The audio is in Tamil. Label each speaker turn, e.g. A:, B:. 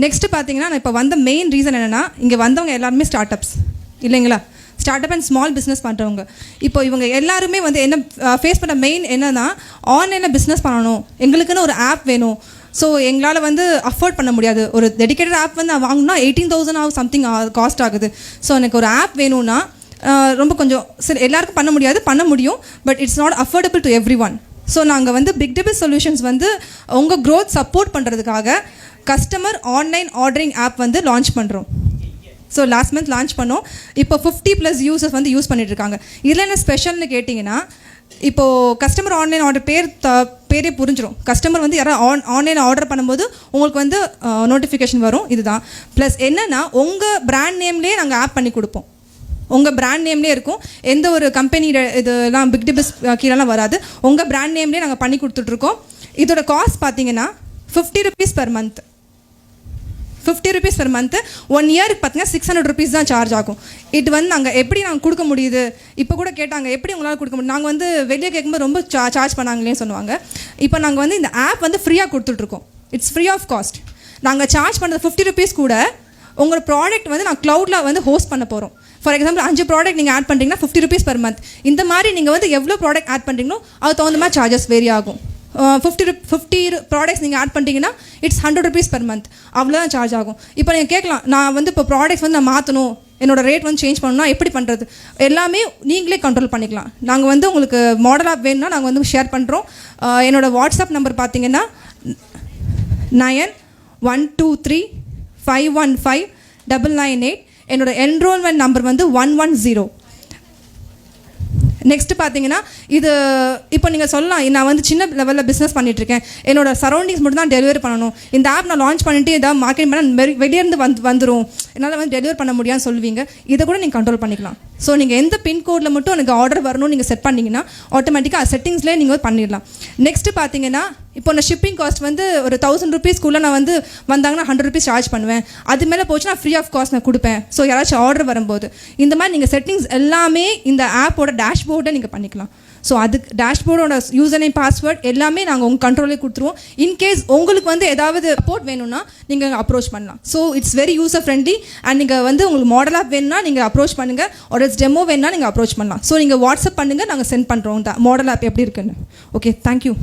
A: நெக்ஸ்ட்டு பார்த்தீங்கன்னா நான் இப்போ வந்த மெயின் ரீசன் என்னென்னா, இங்கே வந்தவங்க எல்லாருமே ஸ்டார்ட் அப்ஸ் இல்லைங்களா, start up and small business பண்ணுறவங்க. இப்போ இவங்க எல்லாருமே வந்து என்ன ஃபேஸ் பண்ண மெயின் என்னன்னா, ஆன்லைனில் பிஸ்னஸ் பண்ணணும், எங்களுக்குன்னு ஒரு ஆப் வேணும். ஸோ எங்களால் வந்து அஃபோர்ட் பண்ண முடியாது. ஒரு டெடிக்கேட்டட் ஆப் வந்து வாங்கினா 18,000 சம்திங் காஸ்ட் ஆகுது. ஸோ எனக்கு ஒரு ஆப் வேணும்னா ரொம்ப கொஞ்சம் சரி எல்லாருக்கும் பண்ண முடியாது, பண்ண முடியும், but it's not affordable to every one. So நாங்கள் வந்து Bigdbiz சொல்யூஷன்ஸ் வந்து உங்கள் க்ரோத் சப்போர்ட் பண்ணுறதுக்காக கஸ்டமர் ஆன்லைன் ஆர்டரிங் ஆப் வந்து லான்ச் பண்ணுறோம். ஸோ லாஸ்ட் மந்த் லான்ச் பண்ணோம். இப்போ 50+ யூசர்ஸ் வந்து யூஸ் பண்ணிட்டு இருக்காங்க. இதில் என்ன ஸ்பெஷல்னு கேட்டிங்கன்னா, இப்போது கஸ்டமர் ஆன்லைன் ஆர்டர் பேரே புரிஞ்சிடும். கஸ்டமர் வந்து யாராவது ஆன்லைன் ஆர்டர் பண்ணும்போது உங்களுக்கு வந்து நோட்டிஃபிகேஷன் வரும். இதுதான் ப்ளஸ் என்னென்னா, உங்கள் பிராண்ட் நேம்லேயே நாங்கள் ஆப் பண்ணி கொடுப்போம். உங்கள் பிராண்ட் நேம்லேயே இருக்கும். எந்த ஒரு கம்பெனி இதெல்லாம் Bigdbiz கீழெல்லாம் வராது. உங்கள் பிராண்ட் நேம்லேயே நாங்கள் பண்ணி கொடுத்துட்ருக்கோம். இதோட காஸ்ட் பார்த்தீங்கன்னா 50 rupees per month. 50 rupees per month. 1 இயருக்கு பார்த்தீங்கன்னா 600 rupees தான் சார்ஜ் ஆகும். இது வந்து நாங்கள் எப்படி நாங்கள் கொடுக்க முடியுது, இப்போ கூட கேட்டாங்க எப்படி உங்களால் கொடுக்க முடியும். நாங்கள் வந்து வெளியே கேட்கும்போது ரொம்ப சார்ஜ் பண்ணாங்களே சொல்லுவாங்க. இப்போ நாங்கள் வந்து இந்த ஆப் வந்து ஃப்ரீயாக கொடுத்துட்ருக்கோம். It's free of cost. நாங்கள் சார்ஜ் பண்ணுறது 50 rupees கூட உங்களோட ப்ராடக்ட் வந்து நான் க்ளவுடில் வந்து ஹோஸ்ட் பண்ண போகிறோம். ஃபார் எக்ஸாம்பிள் 5 ப்ராடக்ட் நீங்கள் ஆட் பண்ணுறீங்கன்னா 50 rupees per month. இந்த மாதிரி நீங்கள் வந்து எவ்வளோ ப்ராடக்ட் ஆட் பண்ணுறீங்களோ அது தகுந்த மாதிரி சார்ஜஸ் வேரி ஆகும். 50 ப்ராடக்ட்ஸ் நீங்கள் ஆட் பண்ணிட்டீங்கன்னா இட்ஸ் 100 rupees per month. அவ்வளோதான் சார்ஜ் ஆகும். இப்போ நீங்கள் கேட்கலாம், நான் வந்து இப்போ ப்ராடக்ட்ஸ் வந்து நான் மாற்றணும், என்னோட ரேட் வந்து சேஞ்ச் பண்ணணும்னா எப்படி பண்ணுறது? எல்லாமே நீங்களே கண்ட்ரோல் பண்ணிக்கலாம். நாங்கள் வந்து உங்களுக்கு மாடல் ஆப் வேணும்னா நாங்கள் வந்து ஷேர் பண்ணுறோம். என்னோட வாட்ஸ்அப் நம்பர் பார்த்தீங்கன்னா 9123515998. என்னோட என்ரோல்மெண்ட் நம்பர் வந்து 110. நெக்ஸ்ட்டு பார்த்தீங்கன்னா, இது இப்போ நீங்கள் சொல்லலாம், நான் வந்து சின்ன லெவலில் பிஸ்னஸ் பண்ணிகிட்ருக்கேன், என்னோட சரௌண்டிங்ஸ் மட்டும் தான் டெலிவரி பண்ணணும், இந்த ஆப் நான் லான்ச் பண்ணிவிட்டு ஏதாவது மார்க்கெட் பண்ணால் வெளியேருந்து வந்துடும், என்னால் வந்து டெலிவரி பண்ண முடியாதுன்னு சொல்லுவீங்க. இதை கூட நீங்கள் கண்ட்ரோல் பண்ணிக்கலாம். ஸோ நீங்கள் எந்த பின்கோடில் மட்டும் எனக்கு ஆர்டர் வரணும்னு நீங்கள் செட் பண்ணிங்கன்னா ஆட்டோமேட்டிக்காக செட்டிங்ஸ்லேயே நீங்கள் பண்ணிடலாம். நெக்ஸ்ட்டு பார்த்தீங்கன்னா, இப்போ நான் ஷிப்பிங் காஸ்ட் வந்து ஒரு 1000 rupeesக்குள்ளே நான் வந்து வந்தாங்கன்னா 100 rupees சார்ஜ் பண்ணுவேன். அது மேலே போச்சு நான் ஃப்ரீ ஆஃப் காஸ்ட் நான் கொடுப்பேன். ஸோ யாராச்சும் ஆர்டர் வரும்போது இந்த மாதிரி நீங்கள் செட்டிங்ஸ் எல்லாமே இந்த ஆப்போட டேஷ்போர்டை நீங்கள் பண்ணிக்கலாம். ஸோ அதுக்கு டேஷ்போர்டோட யூசர் நேம் பாஸ்வேர்ட் எல்லாமே நாங்கள் உங்கள் கண்ட்ரோலே கொடுத்துருவோம். இன்கேஸ் உங்களுக்கு வந்து ஏதாவது சப்போர்ட் வேணும்னா நீங்கள் அப்ரோச் பண்ணலாம். So it's very user friendly. And நீங்கள் வந்து உங்களுக்கு மாடல் ஆப் வேணும்னா நீங்கள் அப்ரோச் பண்ணுங்கள், ஒரு டெமோ வேணும்னா நீங்கள் அப்ரோச் பண்ணலாம். ஸோ நீங்கள் வாட்ஸ்அப் பண்ணுங்கள், நாங்கள் சென்ட் பண்ணுறோம் இந்த மாடல் ஆப் எப்படி இருக்குன்னு. Okay, thank you.